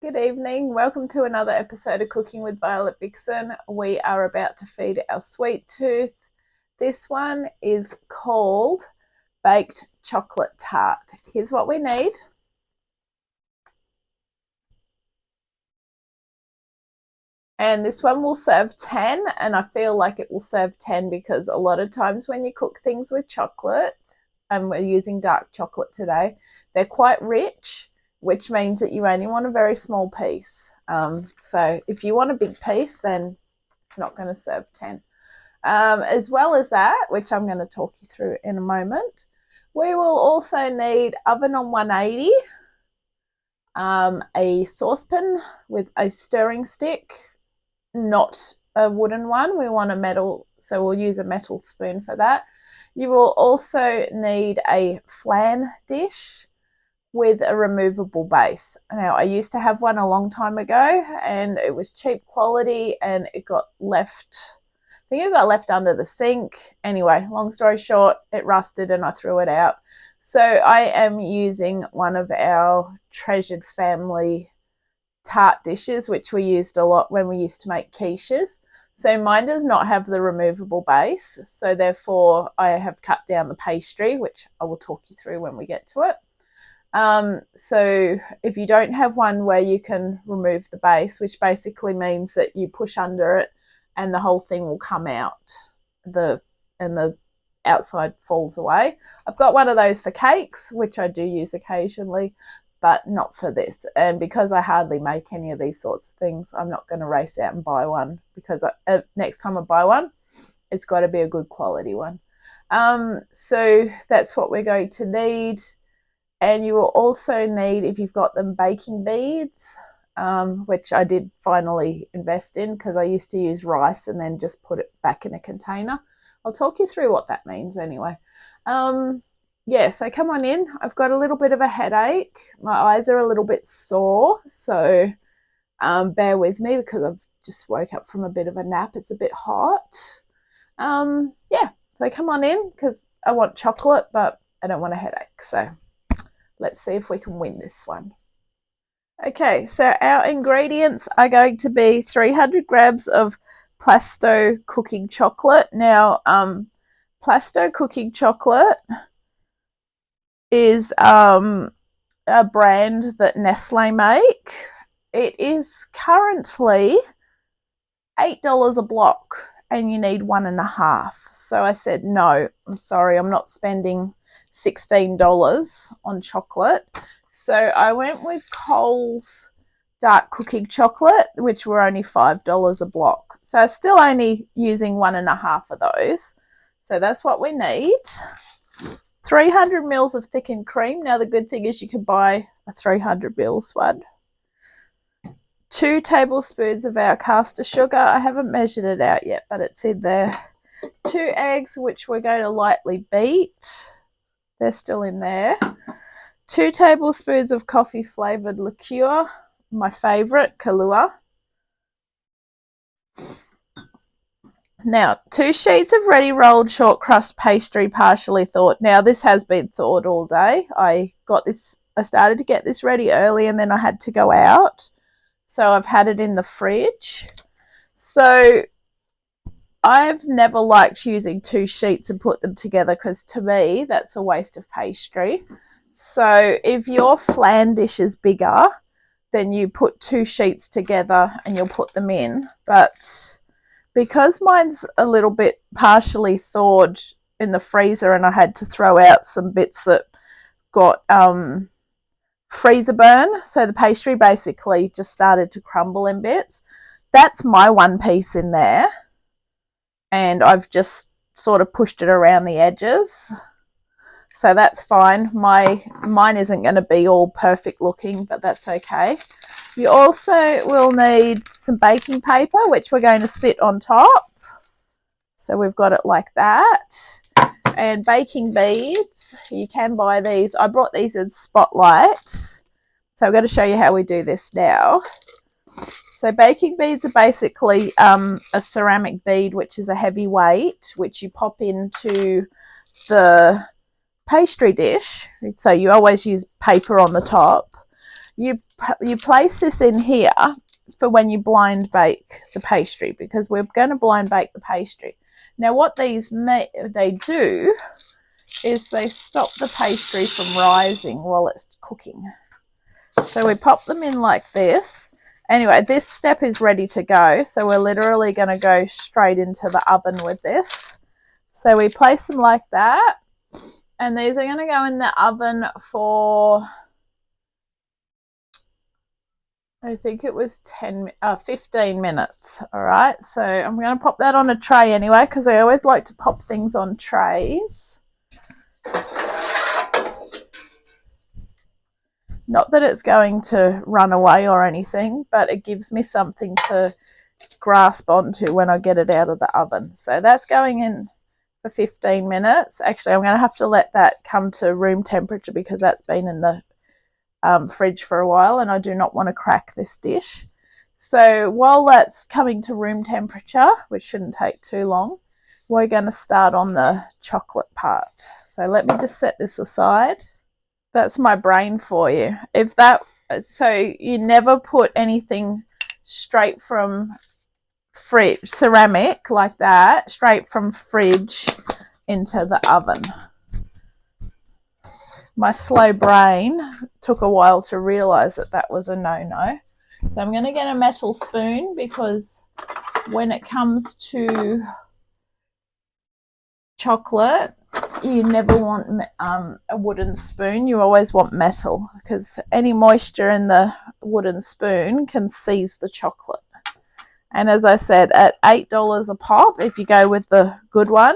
Good evening. Welcome to another episode of Cooking with Violet Vixen. We are about to feed our sweet tooth. This one is called baked chocolate tart. Here's what we need. And this one will serve 10, and I feel like it will serve 10 because a lot of times when you cook things with chocolate, and we're using dark chocolate today, they're quite rich, which means that you only want a very small piece. So if you want a big piece, then it's not going to serve 10. As well as that, which I'm going to talk you through in a moment, we will also need oven on 180, a saucepan with a stirring stick, not a wooden one. We want a metal, so we'll use a metal spoon for that. You will also need a flan dish with a removable base. Now, I used to have one a long time ago and it was cheap quality and it got left, I think it got left under the sink. Anyway, long story short, it rusted and I threw it out. So I am using one of our treasured family tart dishes, which we used a lot when we used to make quiches. So mine does not have the removable base, so therefore I have cut down the pastry, which I will talk you through when we get to it. So if you don't have one where you can remove the base, which basically means that you push under it and the whole thing will come out, and the outside falls away. I've got one of those for cakes, which I do use occasionally, but not for this. And because I hardly make any of these sorts of things, I'm not going to race out and buy one, because next time I buy one, it's got to be a good quality one. So that's what we're going to need. And you will also need, if you've got them, baking beads, which I did finally invest in because I used to use rice and then just put it back in a container. I'll talk you through what that means anyway. Yeah, so come on in. I've got a little bit of a headache. My eyes are a little bit sore, so bear with me because I've just woke up from a bit of a nap. It's a bit hot. Yeah, so come on in because I want chocolate, but I don't want a headache. So let's see if we can win this one. Okay, so our ingredients are going to be 300 grams of Plasto cooking chocolate. Now, Plasto cooking chocolate is a brand that Nestle make. It is currently $8 a block and you need 1.5. So I said, no, I'm sorry, I'm not spending $16 on chocolate. So I went with Coles dark cooking chocolate, which were only $5 a block. So I'm still only using 1.5 of those. So that's what we need. 300 mils of thickened cream. Now the good thing is you can buy a 300 mils one. 2 tablespoons of our caster sugar. I haven't measured it out yet, but it's in there. 2 eggs, which we're going to lightly beat. They're still in there. 2 tablespoons of coffee flavoured liqueur, my favourite, Kahlua. Now, 2 sheets of ready rolled short crust pastry, partially thawed. Now, this has been thawed all day. I started to get this ready early and then I had to go out. So I've had it in the fridge. So I've never liked using 2 sheets and put them together because to me, that's a waste of pastry. So if your flan dish is bigger, then you put 2 sheets together and you'll put them in. But because mine's a little bit partially thawed in the freezer and I had to throw out some bits that got freezer burn, so the pastry basically just started to crumble in bits. That's my one piece in there, and I've just sort of pushed it around the edges, so that's fine. Mine isn't going to be all perfect looking, but that's okay. You also will need some baking paper, which we're going to sit on top. So we've got it like that. And baking beads, you can buy these. I brought these in Spotlight. So I'm going to show you how we do this now. So baking beads are basically a ceramic bead, which is a heavy weight, which you pop into the pastry dish. So you always use paper on the top. you place this in here for when you blind bake the pastry, because we're going to blind bake the pastry. Now what these they do is they stop the pastry from rising while it's cooking. So we pop them in like this. Anyway, this step is ready to go. So we're literally going to go straight into the oven with this. So we place them like that. And these are going to go in the oven for, I think it was 15 minutes. All right. So I'm going to pop that on a tray anyway, because I always like to pop things on trays. Not that it's going to run away or anything, but it gives me something to grasp onto when I get it out of the oven. So that's going in for 15 minutes. Actually, I'm going to have to let that come to room temperature because that's been in the fridge for a while and I do not want to crack this dish. So while that's coming to room temperature, which shouldn't take too long, we're going to start on the chocolate part. So let me just set this aside. That's my brain for you. So you never put anything straight from fridge, ceramic like that, straight from fridge into the oven. My slow brain took a while to realize that that was a no-no. So I'm going to get a metal spoon, because when it comes to chocolate, you never want a wooden spoon. You always want metal, because any moisture in the wooden spoon can seize the chocolate. And as I said, at $8 a pop, if you go with the good one,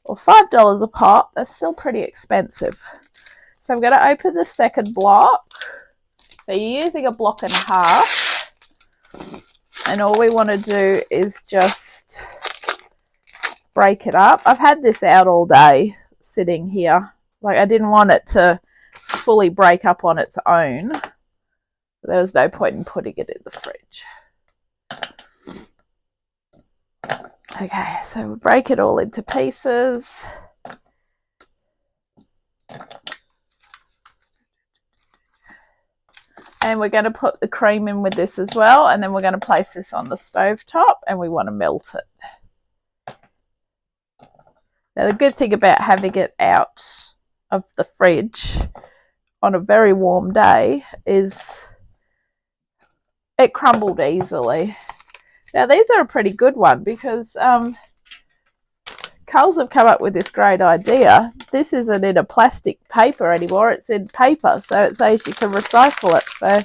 or $5 a pop, that's still pretty expensive. So I'm going to open the second block. So you're using a block and a half. And all we want to do is just break it up. I've had this out all day sitting here. Like, I didn't want it to fully break up on its own. There was no point in putting it in the fridge. Okay, so we break it all into pieces. And we're going to put the cream in with this as well. And then we're going to place this on the stove top and we want to melt it. Now, the good thing about having it out of the fridge on a very warm day is it crumbled easily. Now, these are a pretty good one, because Coles have come up with this great idea. This isn't in a plastic paper anymore. It's in paper, so it says you can recycle it. So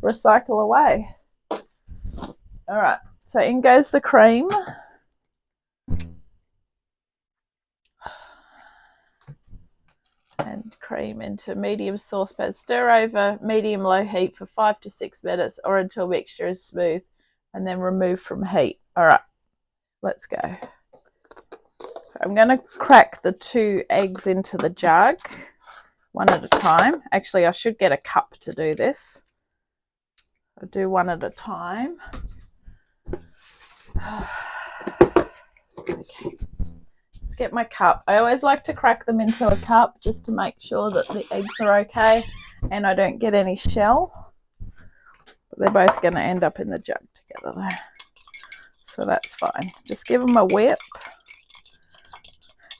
recycle away. All right, so in goes the cream. And cream into medium saucepan. Stir over medium-low heat for 5 to 6 minutes or until mixture is smooth, and then remove from heat. All right, let's go. I'm going to crack the 2 eggs into the jug one at a time. Actually, I should get a cup to do this. I'll do one at a time. Okay. Just get my cup. I always like to crack them into a cup just to make sure that the eggs are okay and I don't get any shell. But they're both going to end up in the jug together though. So that's fine. Just give them a whip.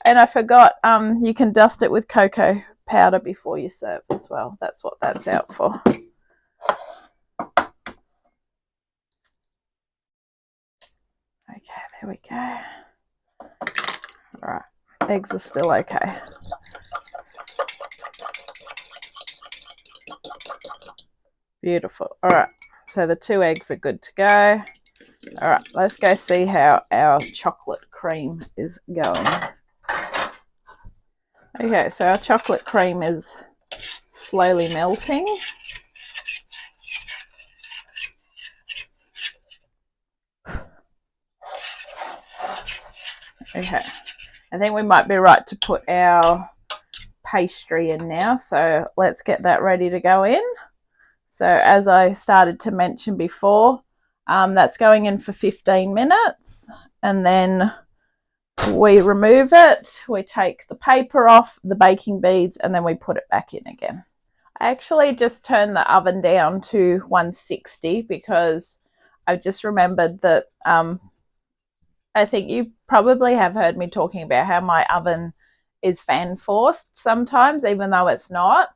And I forgot, you can dust it with cocoa powder before you serve as well. That's what that's out for. Okay, there we go. All right, eggs are still okay. Beautiful. All right, so the 2 eggs are good to go. All right, let's go see how our chocolate cream is going. Okay, so our chocolate cream is slowly melting. Okay, I think we might be right to put our pastry in now. So let's get that ready to go in. So as I started to mention before, that's going in for 15 minutes. And then we remove it, we take the paper off, the baking beads, and then we put it back in again. I actually just turned the oven down to 160 because I've just remembered that I think you probably have heard me talking about how my oven is fan forced sometimes, even though it's not.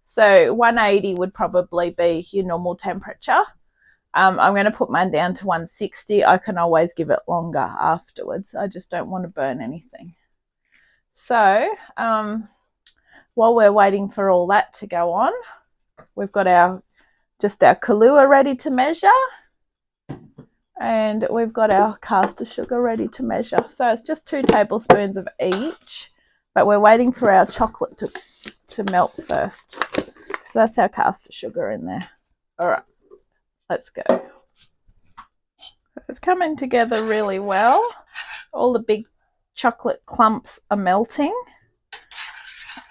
So 180 would probably be your normal temperature. I'm going to put mine down to 160. I can always give it longer afterwards. I just don't want to burn anything. So while we're waiting for all that to go on, we've got our Kahlua ready to measure, and we've got our caster sugar ready to measure. So it's just 2 tablespoons of each, but we're waiting for our chocolate to melt first. So that's our caster sugar in there. All right, let's go. It's coming together really well. All the big chocolate clumps are melting,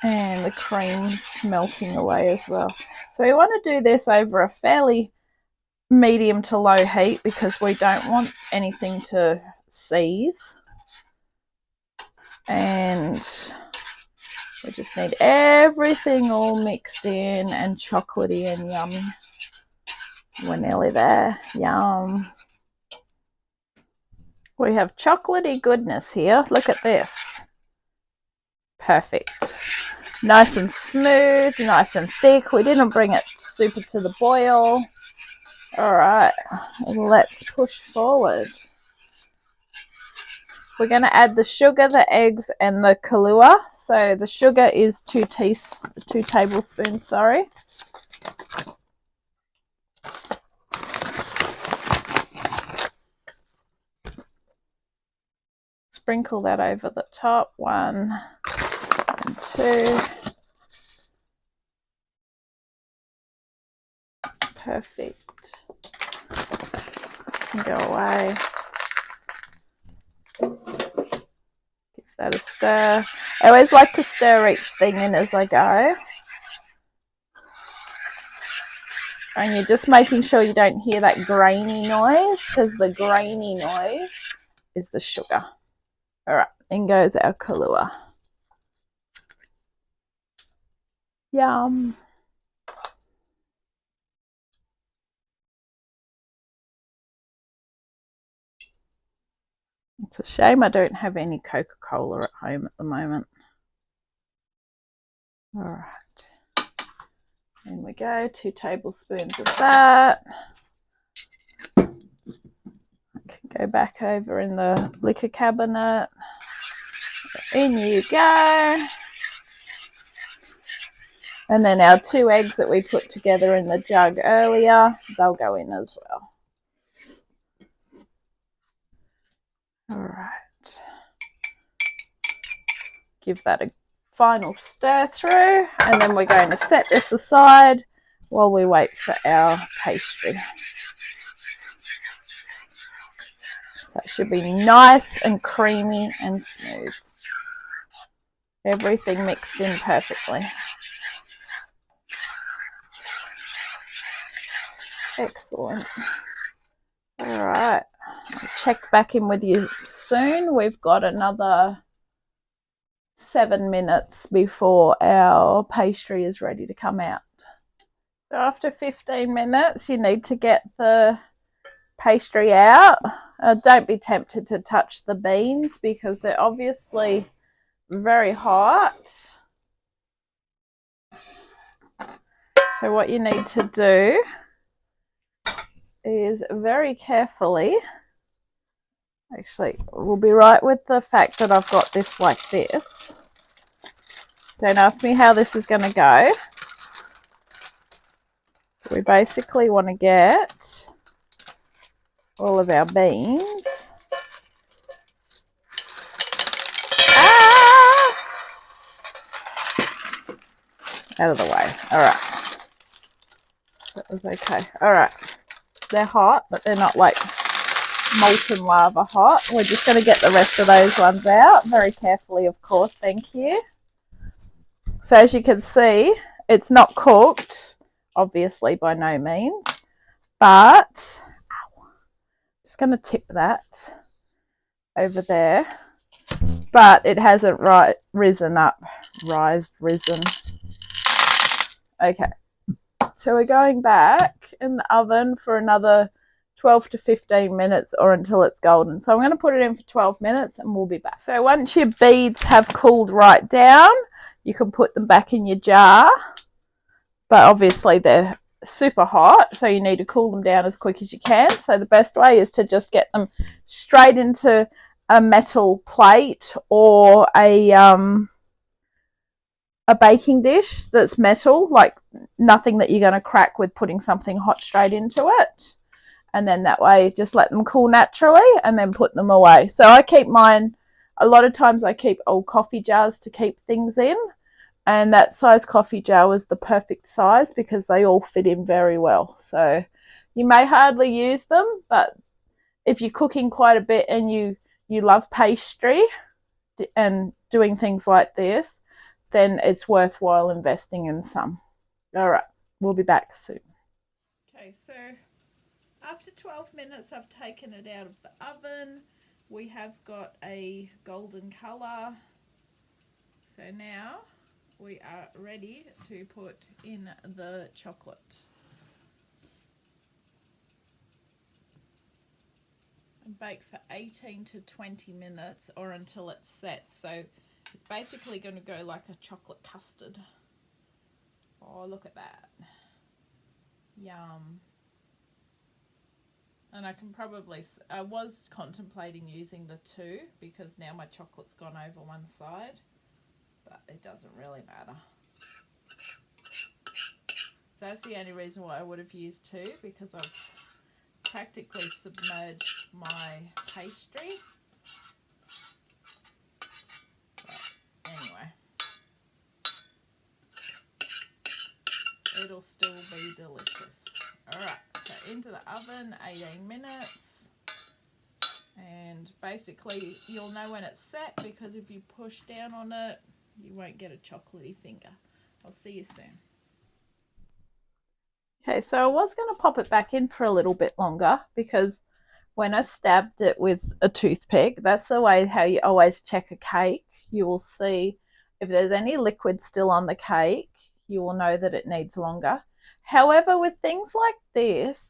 and the cream's melting away as well. So we want to do this over a fairly medium to low heat because we don't want anything to seize. And we just need everything all mixed in and chocolatey and yummy. We're nearly there. Yum. We have chocolatey goodness here. Look at this. Perfect. Nice and smooth, nice and thick. We didn't bring it super to the boil. All right, let's push forward. We're going to add the sugar, the eggs, and the Kahlua. So the sugar is 2 tablespoons, sorry. Sprinkle that over the top. 1 and 2. Perfect. Go away. Give that a stir. I always like to stir each thing in as I go. And you're just making sure you don't hear that grainy noise, because the grainy noise is the sugar. All right, in goes our Kahlua. Yum. It's a shame I don't have any Coca-Cola at home at the moment. All right. In we go, 2 tablespoons of that. I can go back over in the liquor cabinet. In you go. And then our 2 eggs that we put together in the jug earlier, they'll go in as well. All right. Give that a final stir through, and then we're going to set this aside while we wait for our pastry. That should be nice and creamy and smooth. Everything mixed in perfectly. Excellent. All right. I'll check back in with you soon. We've got another 7 minutes before our pastry is ready to come out. So after 15 minutes, you need to get the pastry out. Don't be tempted to touch the beans because they're obviously very hot. So what you need to do is very carefully, actually we'll be right with the fact that I've got this like this. Don't ask me how this is going to go. We basically want to get all of our beans out of the way. All right, that was okay. All right, they're hot, but they're not like molten lava hot. We're just going to get the rest of those ones out very carefully, of course. Thank you. So as you can see, it's not cooked, obviously, by no means, but I'm just going to tip that over there. But it hasn't risen. Okay, so we're going back in the oven for another 12 to 15 minutes or until it's golden. So I'm going to put it in for 12 minutes and we'll be back. So once your beads have cooled right down, you can put them back in your jar. But obviously they're super hot, so you need to cool them down as quick as you can. So the best way is to just get them straight into a metal plate or a baking dish that's metal, like nothing that you're going to crack with putting something hot straight into it. And then that way just let them cool naturally and then put them away. So I keep mine, a lot of times I keep old coffee jars to keep things in, and that size coffee jar was the perfect size because they all fit in very well. So you may hardly use them, but if you're cooking quite a bit and you love pastry and doing things like this, then it's worthwhile investing in some. All right, we'll be back soon. Okay, so after 12 minutes, I've taken it out of the oven. We have got a golden colour. So now we are ready to put in the chocolate. And bake for 18 to 20 minutes or until it's set. So it's basically going to go like a chocolate custard. Oh, look at that. Yum. And I can probably, I was contemplating using the 2 because now my chocolate's gone over one side, but it doesn't really matter. So that's the only reason why I would have used 2, because I've practically submerged my pastry. But anyway, it'll still be delicious. Alright, so into the oven, 18 minutes. And basically you'll know when it's set because if you push down on it, you won't get a chocolatey finger. I'll see you soon. Okay, so I was going to pop it back in for a little bit longer because when I stabbed it with a toothpick, that's the way how you always check a cake. You will see if there's any liquid still on the cake, you will know that it needs longer. However, with things like this,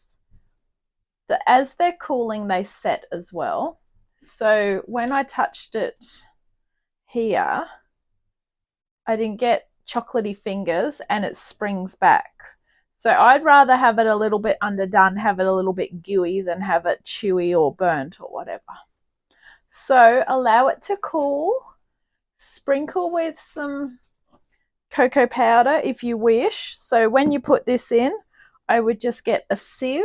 as they're cooling, they set as well. So when I touched it here, I didn't get chocolatey fingers and it springs back. So I'd rather have it a little bit underdone, have it a little bit gooey than have it chewy or burnt or whatever. So allow it to cool. Sprinkle with some cocoa powder if you wish. So when you put this in, I would just get a sieve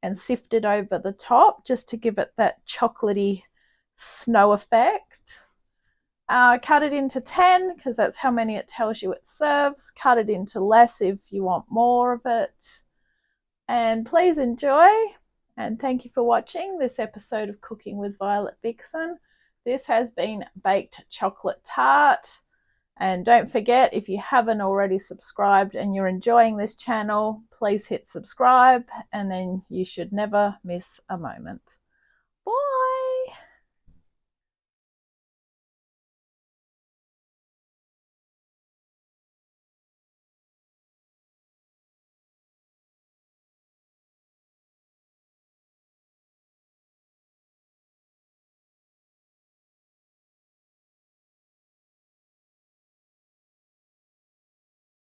and sift it over the top just to give it that chocolatey snow effect. Cut it into 10 because that's how many it tells you it serves. Cut it into less if you want more of it. And please enjoy, and thank you for watching this episode of Cooking with Violet Vixen. This has been baked chocolate tart. And don't forget, if you haven't already subscribed and you're enjoying this channel, please hit subscribe and then you should never miss a moment.